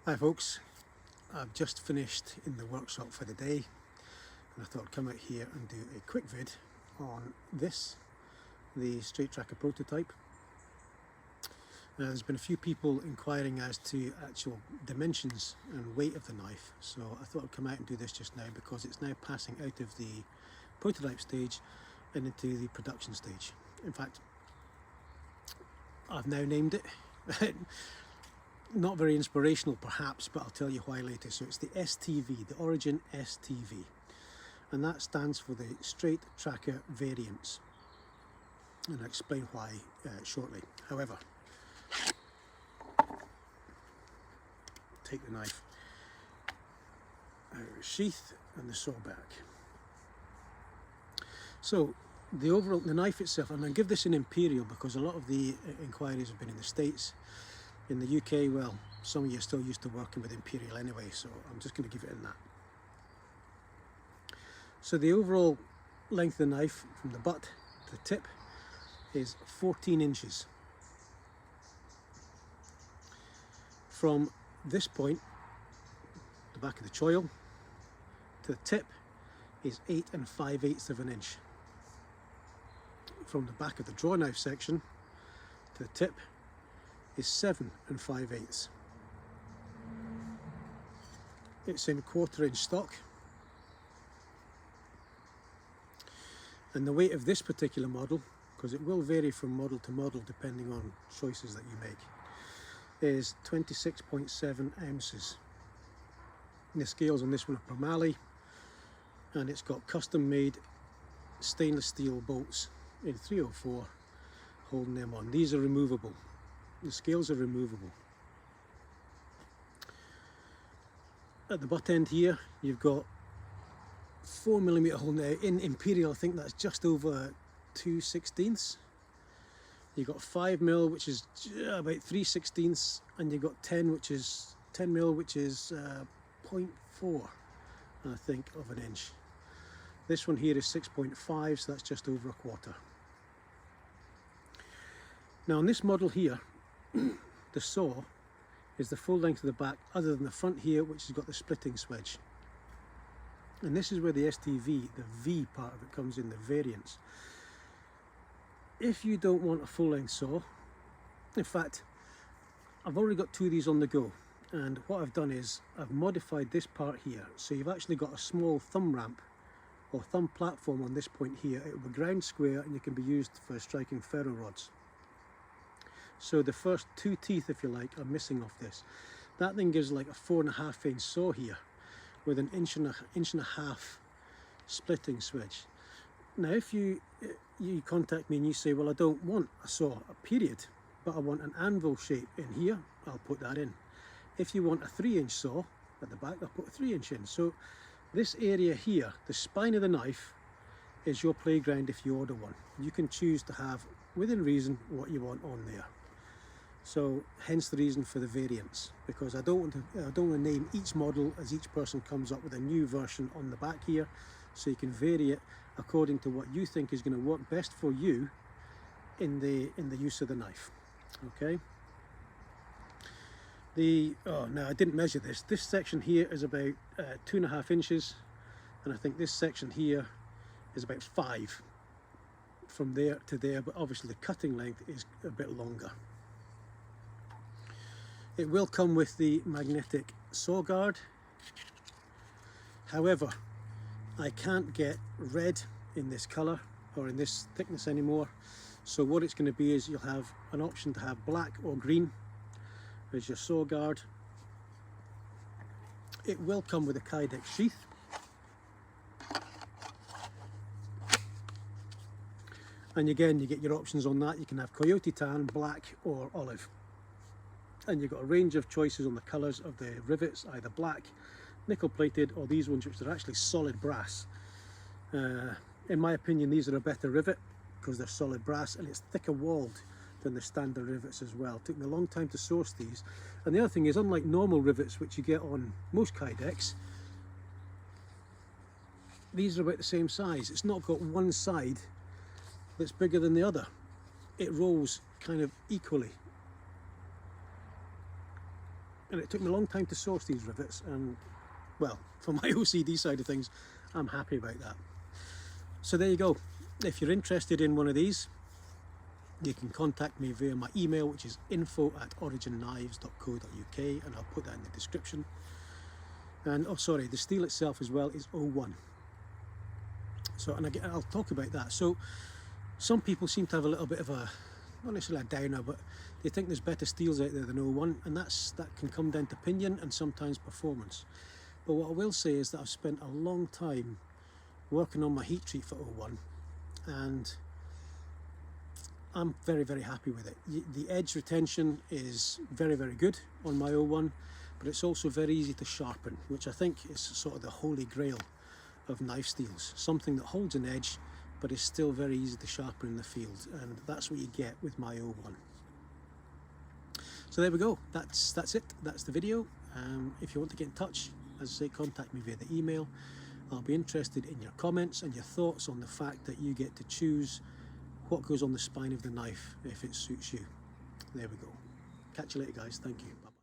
Hi folks, I've just finished in the workshop for the day and I thought I'd come out here and do a quick vid on this, the straight tracker prototype. There's been a few people inquiring as to actual dimensions and weight of the knife, so I thought I'd come out and do this just now because it's now passing out of the prototype stage and into the production stage. In fact, I've now named it. Not very inspirational perhaps, but I'll tell you why later. So it's the STV, the Origin STV, and that stands for the Straight Tracker Variants, and I'll explain why shortly. However, take the knife out of the sheath and the saw back. So the knife itself, and I'll give this an imperial because a lot of the inquiries have been in the States. In the UK, well, some of you are still used to working with imperial anyway, so I'm just going to give it in that. So the overall length of the knife from the butt to the tip is 14 inches. From this point, the back of the choil, to the tip is 8 5/8 of an inch. From the back of the draw knife section to the tip is 7 5/8. It's in 1/4 inch stock, and the weight of this particular model, because it will vary from model to model depending on choices that you make, is 26.7 ounces. And the scales on this one are Primali, and it's got custom made stainless steel bolts in 304 holding them on. These are removable. The scales are removable. At the butt end here, you've got 4mm hole. Now in imperial, I think that's just over 2/16. You've got 5mm, which is about 3/16, and you've got 10, which is 10mm, which is 0.4, I think, of an inch. This one here is 6.5, so that's just over 1/4. Now on this model here, the saw is the full length of the back, other than the front here, which has got the splitting swedge. And this is where the STV, the V part of it, comes in, the variants. If you don't want a full length saw, in fact, I've already got 2 of these on the go, and what I've done is I've modified this part here, so you've actually got a small thumb ramp or thumb platform on this point here. It will be ground square and it can be used for striking ferro rods. So the first 2 teeth, if you like, are missing off this. That thing gives like a 4.5 inch saw here with an inch and a half splitting swedge. Now if you contact me and you say, well, I don't want a saw, a period, but I want an anvil shape in here, I'll put that in. If you want a 3-inch saw at the back, I'll put a 3-inch in. So this area here, the spine of the knife, is your playground if you order one. You can choose to have, within reason, what you want on there. So hence the reason for the variants, because I don't want to name each model as each person comes up with a new version on the back here, so you can vary it according to what you think is going to work best for you in the use of the knife. Okay. Now I didn't measure this. This section here is about 2.5 inches, and I think this section here is about 5 from there to there, but obviously the cutting length is a bit longer. It will come with the magnetic saw guard. However, I can't get red in this colour or in this thickness anymore, so what it's going to be is you'll have an option to have black or green as your saw guard. It will come with a Kydex sheath. And again, you get your options on that. You can have coyote tan, black or olive. And you've got a range of choices on the colours of the rivets, either black, nickel plated, or these ones which are actually solid brass. In my opinion, these are a better rivet because they're solid brass and it's thicker walled than the standard rivets as well. It took me a long time to source these. And the other thing is, unlike normal rivets which you get on most Kydex, these are about the same size. It's not got one side that's bigger than the other. It rolls kind of equally. and it took me a long time to source these rivets, and well, for my OCD side of things, I'm happy about that. So there you go. If you're interested in one of these, you can contact me via my email, which is info@originknives.co.uk, and I'll put that in the description. And oh sorry, the steel itself as well is 01. So, and again, I'll talk about that. So some people seem to have a little bit of a, not necessarily a downer, but they think there's better steels out there than 01, and that can come down to opinion and sometimes performance. But what I will say is that I've spent a long time working on my heat treat for 01, and I'm very, very happy with it. The edge retention is very, very good on my 01, but it's also very easy to sharpen, which I think is sort of the holy grail of knife steels. Something that holds an edge, but is still very easy to sharpen in the field, and that's what you get with my 01. So there we go, that's it, that's the video. If you want to get in touch, as I say, contact me via the email. I'll be interested in your comments and your thoughts on the fact that you get to choose what goes on the spine of the knife if it suits you. There we go. Catch you later, guys. Thank you. Bye.